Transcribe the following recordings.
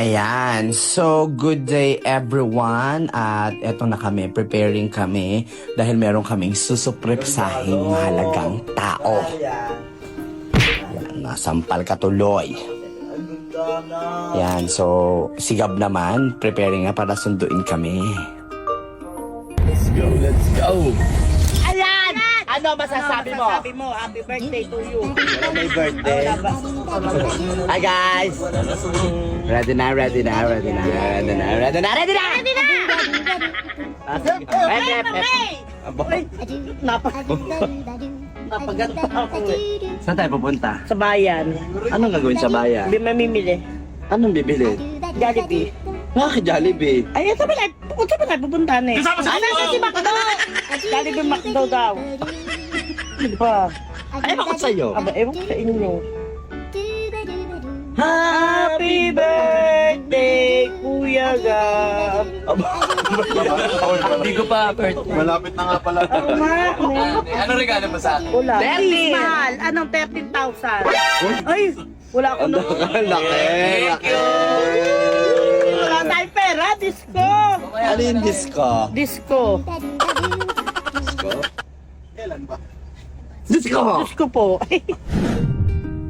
Ayan, so good day everyone at eto na kami, preparing kami dahil meron kaming susuprepsahing mahalagang tao. Ayan, nasampal ka tuloy. Ayan, so sigab naman, preparing nga para sunduin kami. Let's go, let's go! Ayan! Ano masasabi mo? Sabi mo, happy birthday to you. May birthday. Hi guys! Ready na, ready na, ready na, ready na, ready na, ready na! Ready na! Napaganda ako eh. Saan tayo pupunta? Sa bayan. Anong gagawin sa bayan? Mamimili. Anong bibili? Jollibee. Bakit Jollibee? Ay, sabi na, pupunta na eh. Nasa si Macdo! Jollibee Macdo daw. Di ba? Ay, bakit sa'yo? Aba, ewan ko sa inyo. Happy birthday, Kuya Gab! Hindi ko pa birthday. Malapit na nga pala. Oo nga. Ano regalo mo sa akin? Wala. 30. Please, mahal. Anong 13,000? Ay, wala ako Ang noon. laki. Thank you. Wala tayong pera, disco! Ano yung disco? Disco. Kailan ba? Disco! Disco po.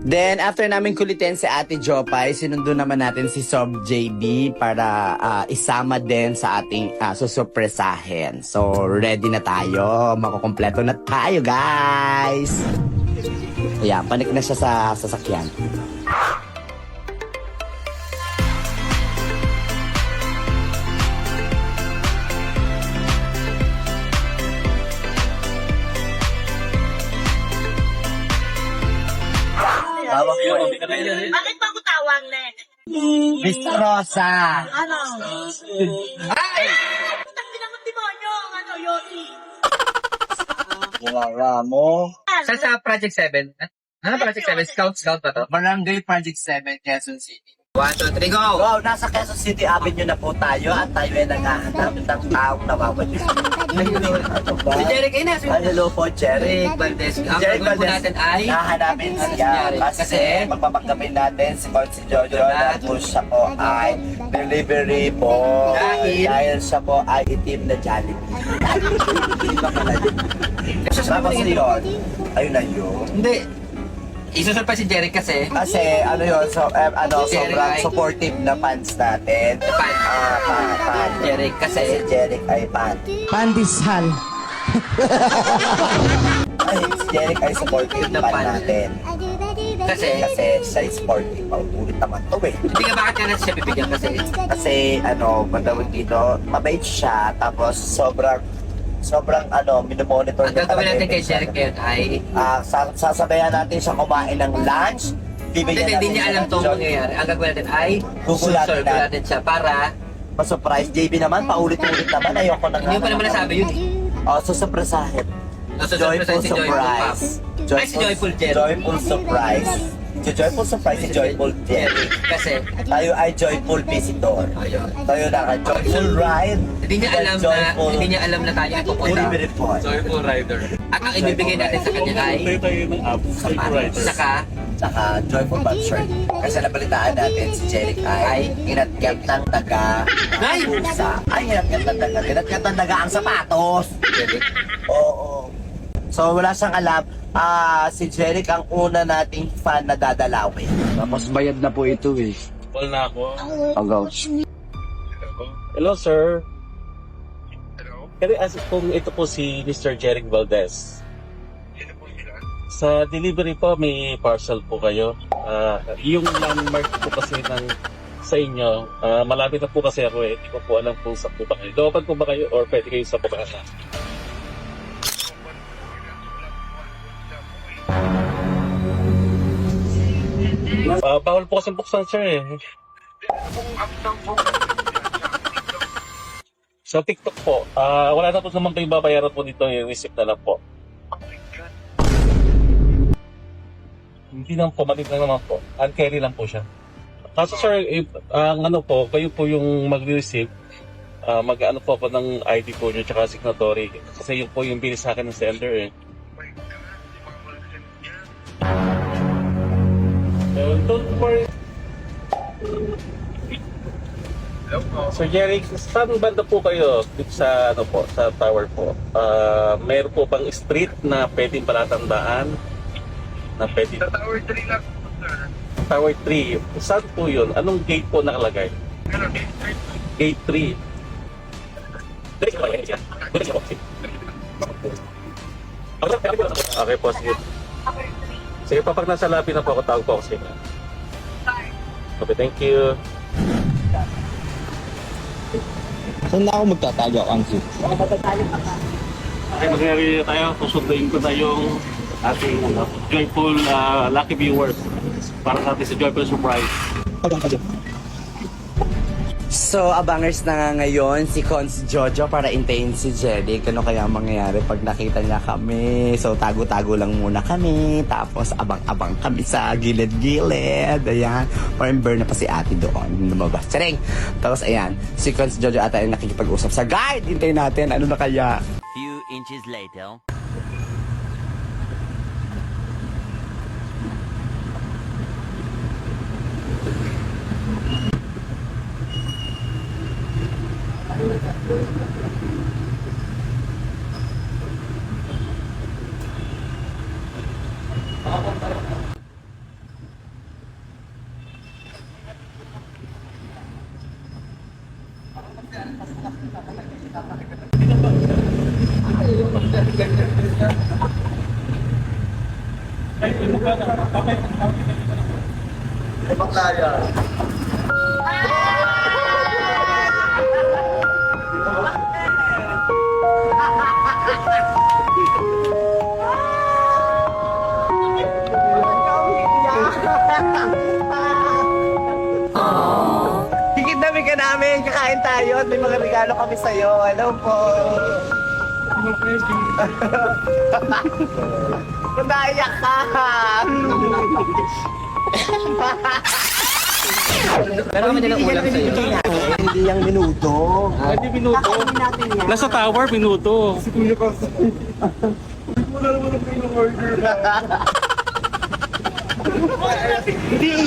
Then, after namin kulitin si Ate Jopay, sinundo naman natin si Sob JB para isama din sa ating susurpresahin. So, ready na tayo. Makukumpleto na tayo, guys! Ayan, panik na siya sa sasakyan. Bakit pa ko tawag, Nen? Miss Rosa! Ano? Ay! Putang pinamang demonyo, ano, Yossi? Wala mo. Sa Project 7? Ano Project 7? Scout ba to? Barangay Project 7, Quezon City. 1, 2, 3, go! Wow, nasa Quezon City Avenue na po tayo at tayo ay naghahanap ng taong nawawala. Si Jeric ay nasa. Hello po, Jerry. Jeric Valdez. Ang Jerry gagawin po Valdez, natin ay nahanapin si siya Jerry. kasi magpapagkapin natin si Consi Jojo na po siya po ay delivery po dahil siya po ay itim na Jollibee. Tapos yun, ayun na yun. Hindi. Isusurprise si Jeric kasi. Kasi ano yun, so, Si Jerry sobrang ay- supportive na fans natin. Fan. Fan. Jeric kasi. Si Jeric ay fan. Pandesal. Ay, si Jeric ay supportive Na fan fan. natin. Kasi. Kasi siya ay sportive. Paulit naman to eh. Hindi ka bakit ka natin siya bibigyan kasi. Kasi ano, matawag dito, mabait siya. Tapos sobrang minomonitor Ang gagawin natin kay siya. Jeric ngayon ay. Sasabayan natin siya kumain ng lunch. Hindi niya alam itong mangyayari. Ang gagawin natin ay Gugulatin susurprise natin siya para Ma-surprise. JB naman, paulit-ulit naman. Ayoko na hindi mo pa naman nasabi yun eh. Oh, susurpresahin. Susurprise si Joyful Pop. Ay, si Joyful Jerry. Joyful surprise. Si Joyful surprise, si Joyful Jerry. Kasi. Tayo ay joyful visitor. Ayun. Tayo naka-joyful ride. Hindi niya alam na tayo ay pupunta. Delivery point. Joyful Rider. At ang ibibigay natin sa kanya ay Tayo ng app. Joyful Rider. saka Saka joyful bad shirt. Kasi nabalitaan natin si Jeric ay inatgat ng daga. Ay! Pusa. Ay, inatgat ng daga. Inatgat ng daga ang sapatos. Jeric. Oo. So wala siyang alam. Si Jeric ang una nating fan na dadalawin. Tapos bayad na po ito eh. Call na ako. Agaw. Hello, sir. Hello? Can I ask kung ito po si Mr. Jeric Valdez? Sa delivery po, may parcel po kayo. Yung landmark po kasi sa inyo, malapit na po kasi ako eh. Hindi ko po alam kung saan po ba kayo. Doon po ba kayo or pwede kayo sa pagkasa? Bawal po kasi buksan, sir eh. Sa TikTok po, wala na po naman kayong babayaran po dito, yung receipt na lang po. Hindi lang po, maliit lang naman po. Uncarry lang po siya. Kaso sir, ang ano po, kayo po yung mag-receive, mag-ano po ng ID po nyo tsaka signatory. Kasi yun po yung bilis sa akin ng sender eh. Don't worry. Sir Jerry, saan banda po kayo dito sa ano po, sa tower po? Meron po bang street na pwedeng palatandaan? Na pwede... Sa Tower 3 lang po, sir. Tower 3. Saan po yun? Anong gate po nakalagay? Gate 3. Okay po, sige. Sige pa, pag nasa lobby na po ako, tawag po ako sa inyo. Okay, thank you. Saan na ako magtatago, Angsi? Okay, mag-ready tayo. Susunduin ko na yung ating joyful lucky viewers para sa ating sa joyful surprise. So, abangers na nga ngayon si Cons Jojo para intayin si Jelly. Ano kaya mangyayari pag nakita niya kami? So, tago-tago lang muna kami. Tapos, abang-abang kami sa gilid-gilid. Ayan. Remember na pa si ate doon. Lumabas. Tsareng! Tapos, ayan. Si Cons Jojo ata yung nakikipag-usap sa guard. Intayin natin. Ano na kaya? Few inches later. Kikidnapin ka namin. Kakain tayo at may mga regalo kami sa'yo. Hello po. Kung naiyak ka. Pero kami nilang ulam sa iyo. Hindi yung minuto. Hindi minuto. Nasa tower, minuto. Hindi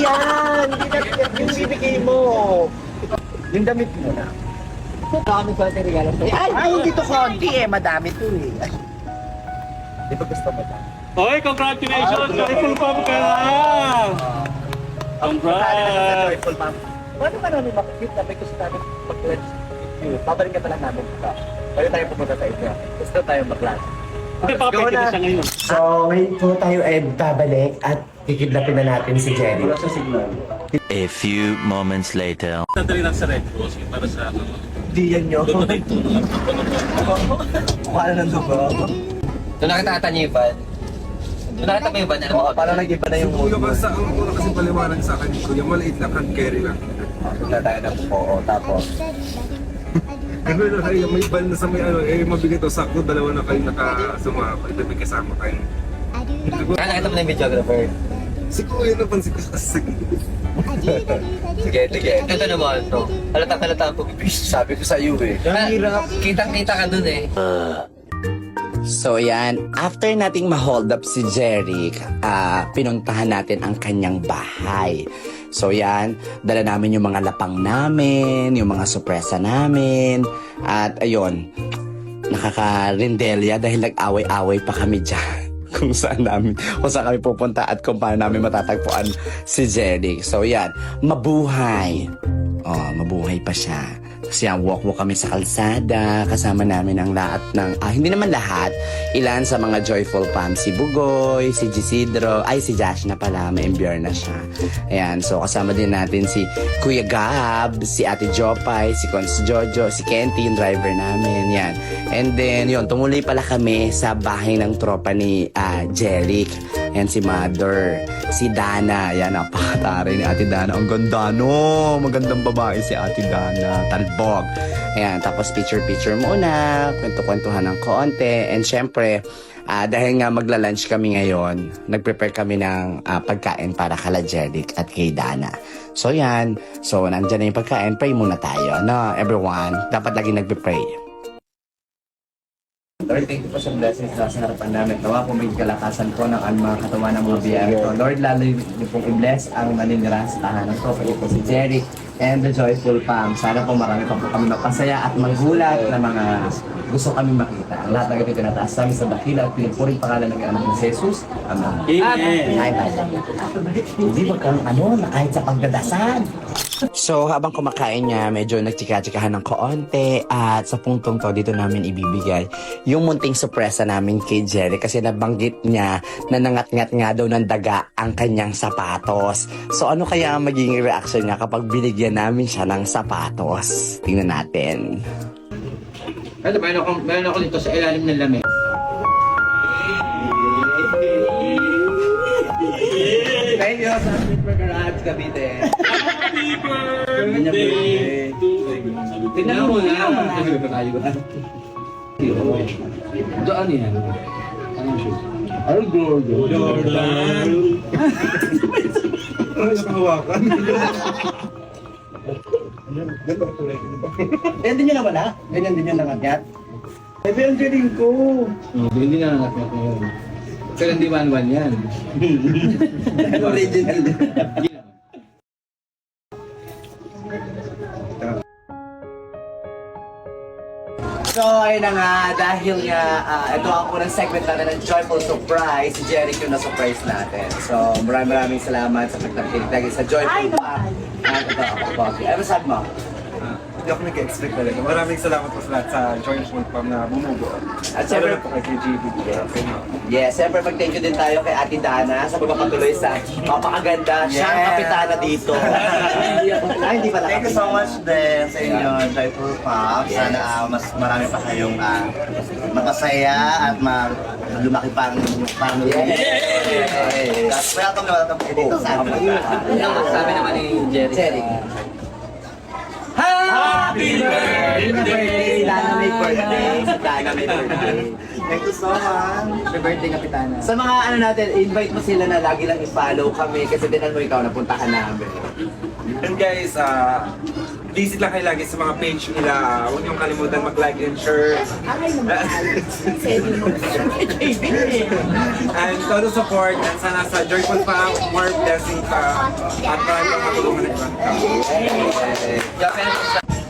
yan. Hindi na yung bibigay mo. Yung damit mo na. Kami sa ating regalo sa iyo. Ay, hindi to konti eh. Madami to eh. Di ba gusto mo ba? Hoy, congratulations! Joyful pop ka na! Congrats! Paano ka namin makikita? May gusto namin mag-lunch. Babalik ka pala namin. Pwede tayo pumunta sa inyo. Gusto tayo mag-lunch. Okay, baka pwede na siya ngayon. So, ngayon po tayo ay babalik at kikidnapin na natin si Jerry. A few moments later. Nadali lang sa Red Cross para sa ano. Di yan nyo. Doon na ito. Mukha na ng dugo. Doon nakita ata niya yung van. Doon nakita mo yung van. Alam mo, Parang nag-iba na yung mood Kuya, mo. basta ang una kasi paliwanag sa akin, kuya, maliit lang, hand carry lang. Punta tayo ng oo. Tapos, Ganun na kayo, may ban na sa may ano, mabigat o sakto, dalawa na kayo nakasuma, may kasama kayo. kaya nakita mo na yung videographer. Si kuya napansin ko kasi. Sige, sige. Ito naman, no? Halata ang pag-ibig. sabi ko sa iyo eh. Kitang-kita ka dun eh. So yan, after nating ma-hold up si Jeric, pinuntahan natin ang kanyang bahay. So yan, dala namin yung mga lapang namin, yung mga sorpresa namin. At ayun, nakaka-rindelya dahil nag-away-away pa kami dyan. Kung saan kami pupunta at kung paano namin matatagpuan si Jeric. So yan, mabuhay. Oh, mabuhay pa siya. Kasi walk-walk kami sa kalsada, kasama namin ang lahat ng, hindi naman lahat, ilan sa mga Joyful Fam, si Bugoy, si Gisidro, si Josh na pala, may embior na siya. Ayan, so kasama din natin si Kuya Gab, si Ate Jopay, si Cons Jojo, si Kenty, yung driver namin, yan. And then, yun, tumuloy pala kami sa bahay ng tropa ni Jeric. Ayan, si Mother, si Dana, yan, napakatari ni Ate Dana. Ang ganda, no? Magandang babae si Ate Dana. Talbog. Ayan, tapos picture-picture muna, kwento-kwentuhan ng konti. And syempre, dahil nga magla-lunch kami ngayon, nag-prepare kami ng pagkain para kala Jeric at kay Dana. So yan, so nandyan na yung pagkain, pray muna tayo, no? Everyone, dapat lagi nagpe-pray. Lord, thank you po sa blessings na sa harapan namin. Tawa po may kalakasan po ng mga katawan ng mga biyaya ko. Lord, lalo niyo pong i-bless ang maninira sa tahanan ko. Pwede po si Jerry and the Joyful Fam. Sana po marami pa po kami mapasaya at magulat na mga gusto kami makita. Ang lahat ng ito tinataas namin sa dakila at pinipuring pangalan ng anak ni Jesus. Amen. Amen. Hindi ba kang na kahit sa pagdadasal? So, habang kumakain niya, medyo nagtsika-tsikahan ng koonte at sa punktong to, dito namin ibibigay yung munting sorpresa namin kay Jerry kasi nabanggit niya na nangat-ngat nga daw ng daga ang kanyang sapatos. So, ano kaya ang magiging reaction niya kapag binigyan namin siya ng sapatos? Tingnan natin. Ano, meron ako dito sa ilalim ng lamig. Thank you sa Burger Arts Cavite. Tingnan mo na. Doon yan. Anong shoes? Anong Jordan? Ano yung kahawakan? Ganyan din yun na wala? Ganyan din yun nangat-ngat? Pero ang galing ko. Hindi na nakakit na yun. Pero hindi 1-1 yan. Original. So, ayun na nga, dahil nga, ito ang unang segment natin ng Joyful Surprise, si Jeric yung na-surprise natin. So, maraming salamat sa pagtakilig lagi sa Joyful Fam. At ito ako, Bobby. Ano sabi mo? Hindi ako nag-expect talaga. Maraming salamat po sa lahat sa Joyful Fam na bumubuo. At Lalo syempre, na po kay KGB. yes, siyempre mag-thank you din tayo kay Ate Dana sa pagpapatuloy sa mapakaganda. Siya ang kapitana dito. Ay, hindi pala. Thank you so much din sa inyo, Joyful Fam. Sana mas marami pa kayong mapasaya at lumaki pa ang inyong family. Tapos welcome na welcome kayo dito sa amin. Sabi naman ni Jerry. Happy birthday! Si Dana may birthday. Si Dana may birthday. Thank you so much. Happy birthday, Kapitana. Sa mga ano natin, invite mo sila na lagi lang i-follow kami kasi tinan mo ikaw, napuntahan namin. And guys, visit lang kayo lagi sa mga page nila. Huwag niyong kalimutan mag-like and share. And todo support. And sana sa Joyful Fam, more blessing pa. At marami pang matulungan ng ibang tao.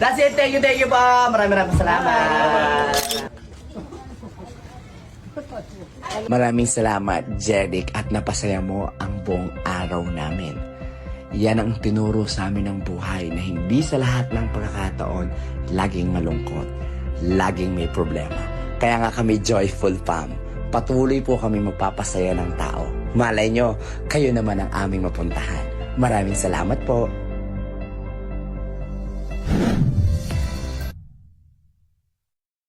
That's it. Thank you pa. Maraming salamat. Maraming salamat, Jeric, at napasaya mo ang buong araw namin. Yan ang tinuro sa amin ng buhay na hindi sa lahat ng pagkakataon laging malungkot, laging may problema. Kaya nga kami Joyful Fam, patuloy po kami magpapasaya ng tao. Malay nyo, kayo naman ang aming mapuntahan. Maraming salamat po.